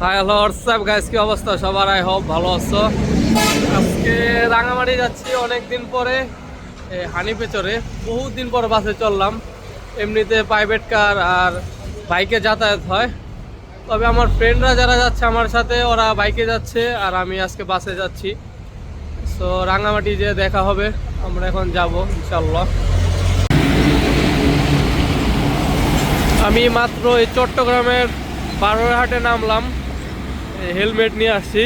Hi hello WhatsApp guys, কি অবস্থা সবার? আই হোপ ভালো আছো। আজকে রাঙামাটি যাচ্ছি অনেক দিন পরে, হানিফে চড়ে। বহুত দিন পর বাসে চললাম। এমনিতে প্রাইভেট কার আর বাইকে যাতায়াত হয়, তবে আমার ফ্রেন্ডরা যারা যাচ্ছে আমার সাথে ওরা বাইকে যাচ্ছে আর আমি আজকে বাসে যাচ্ছি। সো রাঙামাটি যে দেখা হবে, আমরা এখন যাব ইনশাল্লাহ। আমি মাত্র এই চট্টগ্রামের বারোয়ারহাটে নামলাম, হেলমেট নিয়ে আসছি।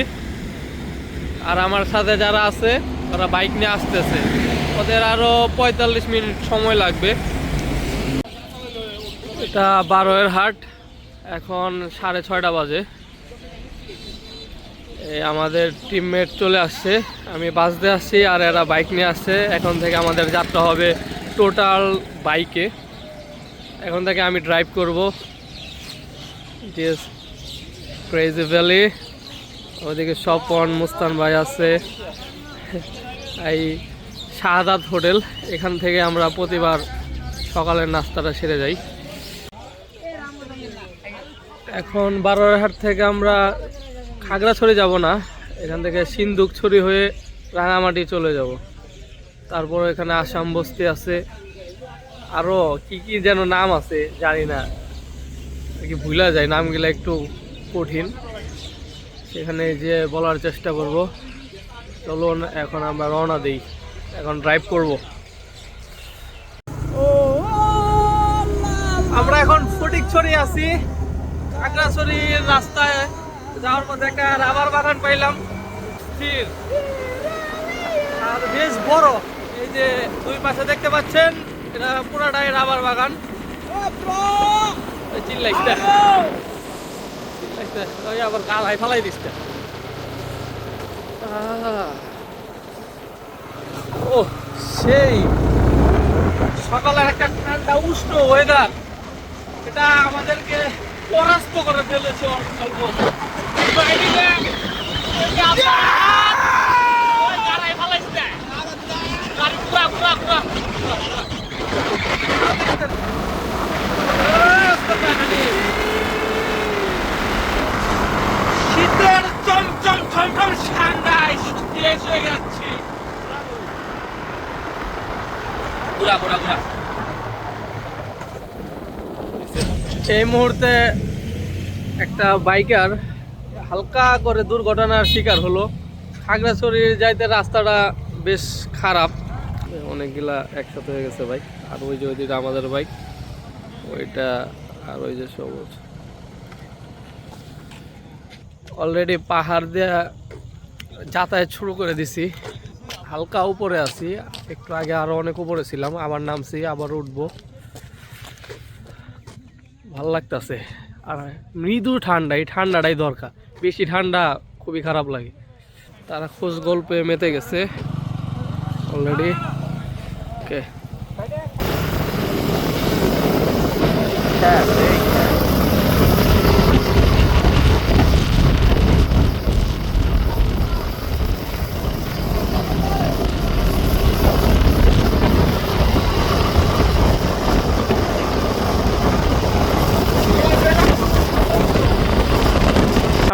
আর আমার সাথে যারা আছে ওরা বাইক নিয়ে আসতেছে, ওদের আরো 45 মিনিট সময় লাগবে। এটা বারোয়ারহাট, এখন 6:30 বাজে। আমাদের টিমমেট চলে আসছে, আমি বাস দিয়ে আসছি আর এরা বাইক নিয়ে আসছে। এখন থেকে আমাদের যাত্রা হবে টোটাল বাইকে। এখন থেকে আমি ড্রাইভ করব। ক্রেজি ভ্যালি, ওদিকে স্বপন মুস্তান ভাই আছে। এই শাহাদাত হোটেল, এখান থেকে আমরা প্রতিবার সকালের নাস্তাটা সেরে যাই। এখন বারোয়ারহাট থেকে আমরা খাগড়াছড়ি যাব না, এখান থেকে সিন্দুকছড়ি হয়ে রাঙামাটি চলে যাব। তারপর এখানে আসাম বস্তি আছে, আরও কি কি যেন নাম আছে জানি না, কি ভুলা যায়, নামগুলো একটু কঠিন। সেখানে যে বলার চেষ্টা করব। চলুন এখন আমরা রওনা দিই, এখন ড্রাইভ করব। আমরা এখন ফটিকছড়ি আছি। খাগড়াছড়ির রাস্তায় যাওয়ার পথে একটা রাবার বাগান পাইলাম, স্থির আর বেশ বড়। এই যে দুই পাশে দেখতে পাচ্ছেন, এটা পুরাটাই রাবার বাগান। চিল্লাইছে ওই আবার গালায় ফালাই দিচ্ছে। ও সেই সকালের একটা ঠান্ডা উষ্ণ ওয়েদার, এটা আমাদেরকে পরাস্ত করে ফেলেছে অল্প। শীতের চমচম চমচম ঠান্ডায় শেষ হয়ে যাচ্ছে। এই মুহূর্তে একটা বাইকার হালকা করে দুর্ঘটনার শিকার হলো। খাগড়াছড়ির যাইতে রাস্তাটা বেশ খারাপ, অনেকগুলা একসাথে হয়ে গেছে বাইক। আর ওই যে ওইদিকে আমাদের বাইক, ওইটা আর ওই যে সবুজ। অলরেডি পাহাড় দিয়ে যাতায়াত শুরু করে দিছি, হালকা উপরে আছি। একটু আগে আরো অনেক উপরে ছিলাম, আবার নামছি, আবার উঠবো। ভাল লাগতেছে। আর মৃদু ঠান্ডা, এই ঠান্ডাটাই দরকার, বেশি ঠান্ডা খুবই খারাপ লাগে। তারা খোঁজ গল্পে মেতে গেছে অলরেডি। ওকে,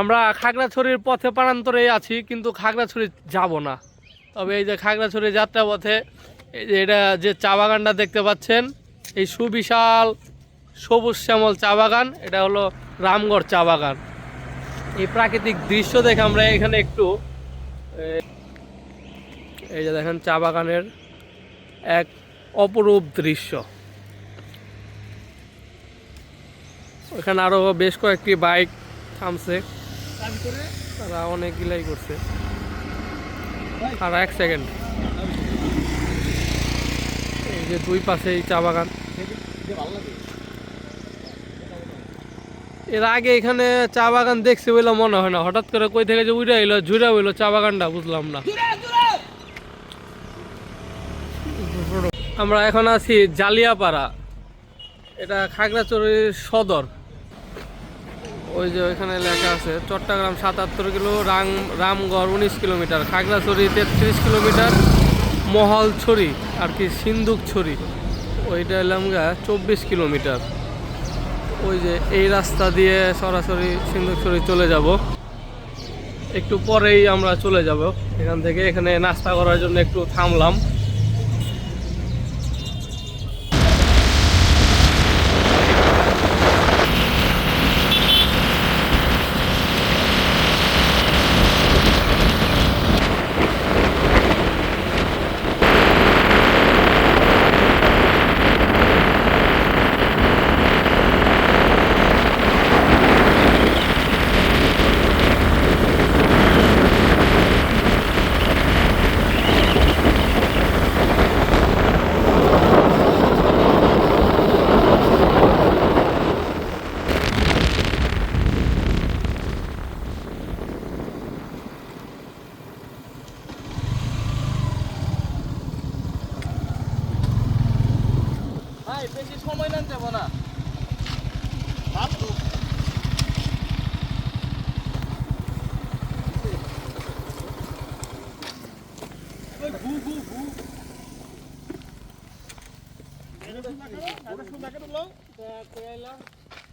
আমরা খাগড়াছড়ির পথে পারান্তরে আছি, কিন্তু খাগড়াছড়ি যাব না। তবে এই যে খাগড়াছড়ি যাত্রা পথে এই যে এটা যে চা বাগানটা দেখতে পাচ্ছেন, এই সুবিশাল সবুজ শ্যামল চা বাগান, এটা হলো রামগড় চা বাগান। এই প্রাকৃতিক দৃশ্য দেখে আমরা এখানে একটু, এই যে দেখেন চা বাগানের এক অপরূপ দৃশ্য। ওখানে আরো বেশ কয়েকটি বাইক থামছে, তারা অনেক গিলাই করছে। আর এক সেকেন্ড, এই যে দুই পাশে এই চা বাগান। এর আগে এখানে চা বাগান দেখছি বলে মনে হয় না, হঠাৎ করে কই থেকে যে উড়ে এলো ঝুড়ে হইলো চা বাগানটা, বুঝলাম না। আমরা এখন আছি জালিয়াপাড়া, এটা খাগড়াছড়ির সদর। ওই যে ওইখানে লেখা আছে Chittagong 77 kilo, Ramgarh 19 kilometre, Khagrachari 33 kilometre, Mahalchari আর কি সিন্দুকছড়ি ওইটা এলাম 24 কিলোমিটার। ওই যে এই রাস্তা দিয়ে সরাসরি সিন্ধুকছড়ি চলে যাব। একটু পরেই আমরা চলে যাব এখান থেকে। এখানে নাস্তা করার জন্য একটু থামলাম। ভাই বেশি সময় নেন যাব না।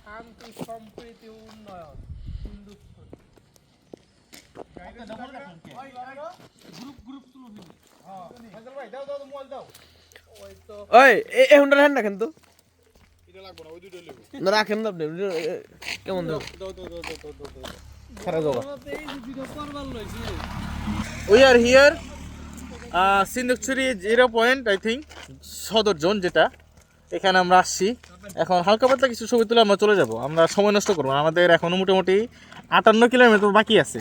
শান্তি সম্প্রীতি উন্নয়ন ওই এই হুন্ডা রাখেন না কিন্তু না রাখেন না আপনি কেমন দাও খারাপ দাও We are here, Sindhukchhari 0 point I think সদর জোন যেটা, এখানে আমরা আসছি। এখন হালকা পাতলা কিছু ছবি তুলে আমরা চলে যাব। আমরা সময় নষ্ট করবো না। আমাদের এখনও মোটামুটি 58 কিলোমিটার বাকি আছে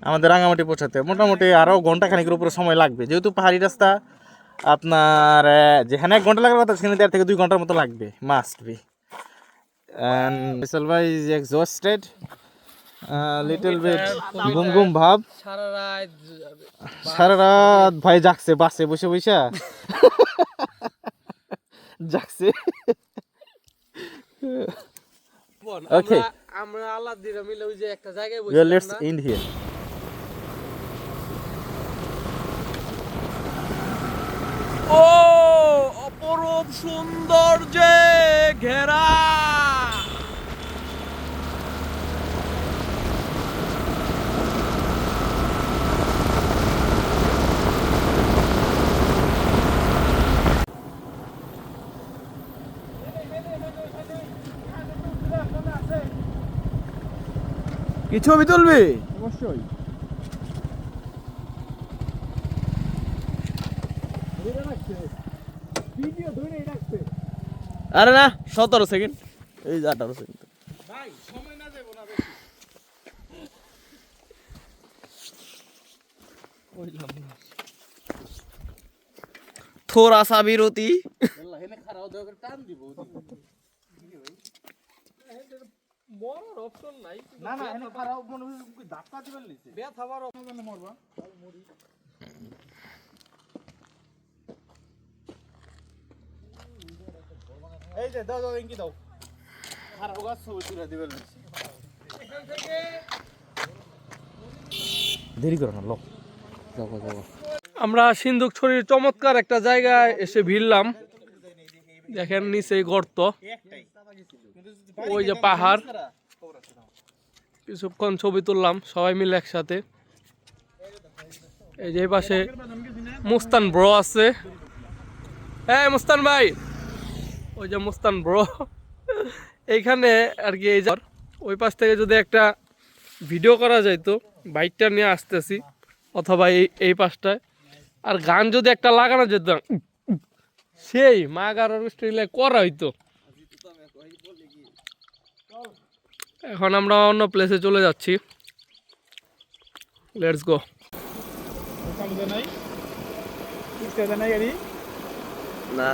আমাদের রাঙামাটি পৌঁছাতে। মোটামুটি আরও ঘন্টাখানিকের উপরে সময় লাগবে, যেহেতু পাহাড়ি রাস্তা। আপনার যেখানে 1 ঘন্টা লাগার কথা সেখানে 1.5 থেকে 2 ঘন্টার মতো লাগবে, মাস্ট বি। অ্যান্ড ফয়সাল ভাই ইজ এক্সস্টেড, লিটল বিট ঘুম ঘুম ভাব। সারা রাত ভাই জাগছে বাসে বসে বসে জাগছে। ওকে আমরা আলাদিরা মিলে ওই যে একটা জায়গায় বসে লেটস এন্ড হিয়ার। ও অপরূপ সৌন্দর্যে ঘেরা কি ছবি তুলবি? অবশ্যই। আরে না 17 সেকেন্ড, এই যে 18 সেকেন্ড। ভাই সময় না যাবো না বেশি। থোড়া সা বিরতি। আল্লাহ এনে খারাপ দেওয়া করে টান দিব। মরার অপশন নাই। না না এনে খারাপ মনে হয় ধাক্কা দিবেন নিছে। ব্যথা আবার ওখানে মরবা। এই যে দাও দাও এনকি দাও। খারাপ গাছ ছবি তুলে দিবেন নিছে। এখান থেকে দেরি করো না, লো যাও যাও। আমরা সিন্ধুকছড়ির চমৎকার একটা জায়গায় এসে ভিড়লাম। দেখেন নিচে গর্ত, ওই যে পাহাড়। কিছুক্ষণ ছবি তুললাম সবাই মিলে একসাথে। এই যে এই পাশে মুস্তান ব্রো আছে। হ্যাঁ মুস্তান ভাই, ওই যে মুস্তান ব্রো এইখানে আর কি। এই ওই পাশ থেকে যদি একটা ভিডিও করা যাইতো, বাইকটা নিয়ে আসতেছি, অথবা এই পাশটায়, আর গান যদি একটা লাগানো যেত, সেই মা গারোর স্টাইলে করা হইতো। এখন আমরা অন্য প্লেসে চলে যাচ্ছি। Let's go. না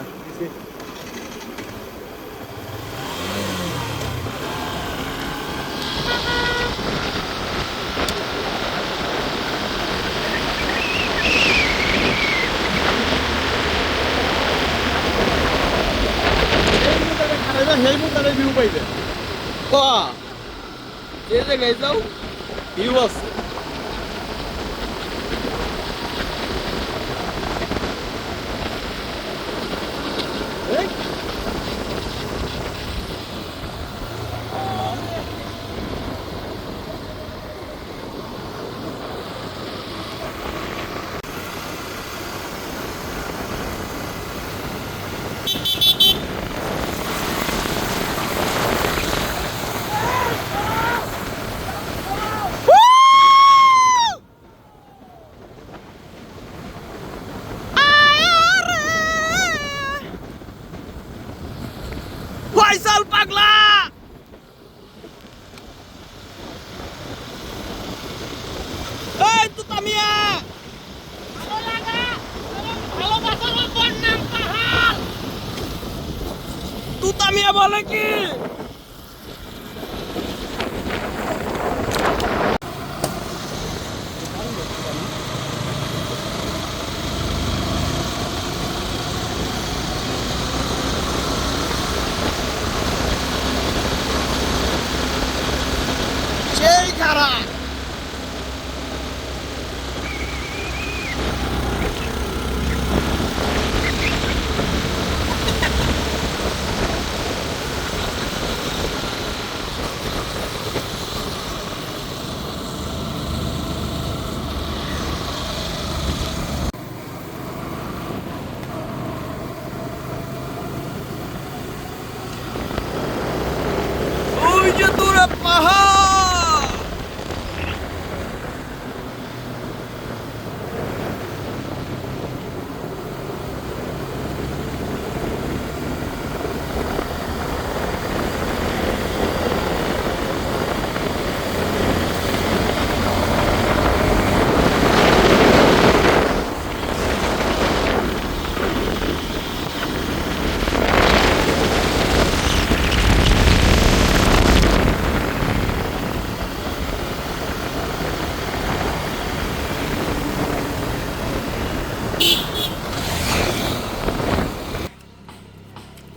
সেই মুখে ভিউ পাইবে। যে জায়গায় যাও ভিউ আছে। তুতামিয়া তুতামিয়া বলে কি সেই খারাপ ওই যে দূরে পাহাড়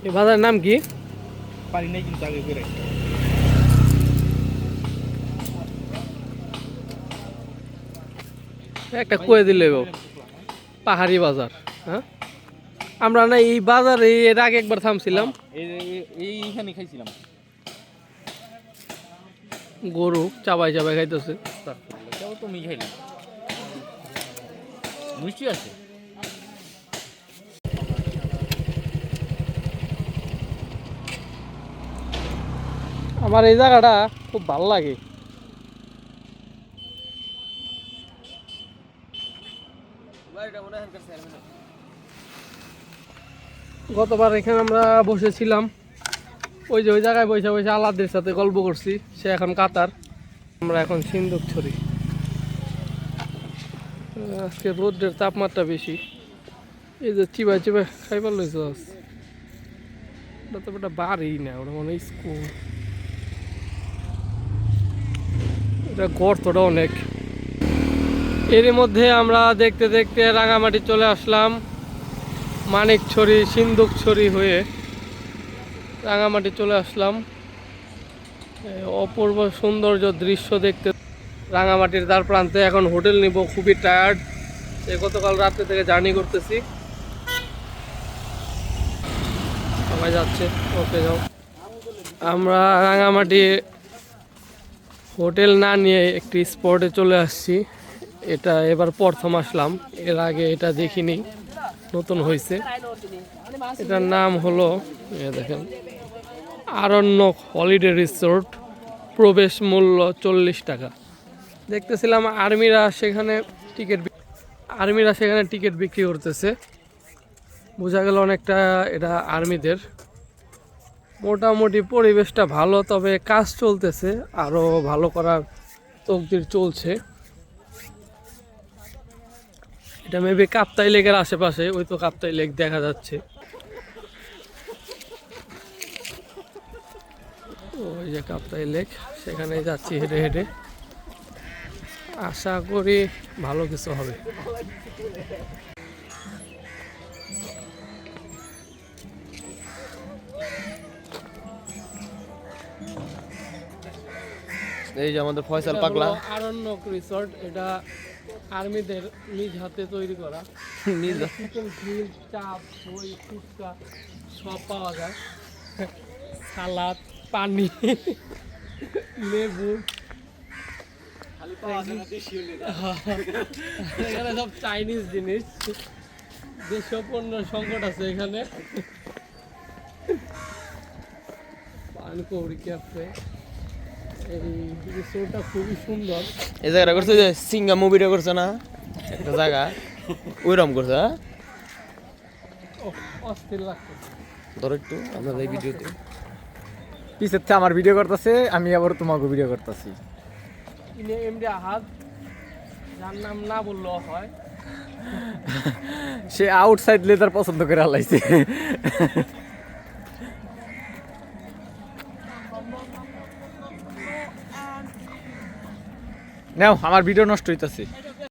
এই বাজারের নাম কি পারি নাই কিন্তু আগে করে একটা কয়ে দিলে গো পাহাড়ি বাজার হ্যাঁ আমরা না এই বাজারে এর আগে একবার থামছিলাম এইখানে খাইছিলাম গরু চাবাই চাবাই খাইতেছে তুমি খাইলাম মিষ্টি আছে আমার এই জায়গাটা খুব ভালো লাগে গতবার এখানে আমরা বসেছিলাম ওই যে ওই জায়গায় বসে বসে আলাদের সাথে গল্প করছি সে এখন কাতার আমরা এখন সিন্দুকছড়ি আজকে রোদের তাপমাত্রা বেশি এই যে চিবাই চিবাই খাইবার লইছ ওটা তো ওটা বাড়ি না ওটা মানে স্কুল এটা গর্তটা অনেক এরই মধ্যে আমরা দেখতে দেখতে রাঙামাটি চলে আসলাম মানিকছড়ি সিন্দুকছড়ি হয়ে রাঙামাটি চলে আসলাম অপূর্ব সৌন্দর্য দৃশ্য দেখতে রাঙামাটির দ্বার প্রান্তে এখন হোটেল নিব খুবই টায়ার্ড গতকাল রাত্রে থেকে জার্নি করতেছি সবাই যাচ্ছে ওকে যাও আমরা রাঙামাটি হোটেল না নিয়ে একটি স্পটে চলে আসছি এটা এবার প্রথম আসলাম এর আগে এটা দেখিনি নতুন হয়েছে এটার নাম হলো দেখেন আরণ্যক হলিডে রিসোর্ট প্রবেশ মূল্য 40 টাকা দেখতেছিলাম আর্মিরা সেখানে টিকিট বিক্রি করতেছে বোঝা গেল অনেকটা এটা আর্মিদের মোটামুটি পরিবেশটা ভালো তবে কাজ চলতেছে আরো ভালো করার তকদির চলছে এটা মেবি কাপ্তাই লেকের আশেপাশে ওই তো কাপ্তাই লেক দেখা যাচ্ছে ওই যে কাপ্তাই লেক সেখানে যাচ্ছি হেঁটে হেঁটে আশা করি ভালো কিছু হবে এই যে আমাদের ফয়সাল পাগলা আরণ্যক রিসর্ট এটা আর্মিদের নিজ হাতে তৈরি করা নিজ চিকেন গ্রিল চাপ দই ফুচকা সব পাওয়া যায় সালাদ পানি লেবু এখানে সব চাইনিজ জিনিস দেশীয় পণ্যের সংকট আছে এখানে পানকৌড়ি ক্যাফে এই রিসোর্টটা খুবই সুন্দর এই জায়গাটা করছে যে সিঙ্গা মুভিটা করছে না একটা জায়গা ওইরকম করছে অস্থির লাগতেছে ধরো একটু আমরা এই ভিডিওতে পিছের থেকে আমার ভিডিও করতেছে আমি আবার তোমাকে ভিডিও করতেছি ইনে এমডি আহাদ যার নাম না বললেও হয়। সে আউটসাইড লেদার পছন্দ করে আলাইছে। নাও আমার ভিডিও নষ্ট হইতাছে।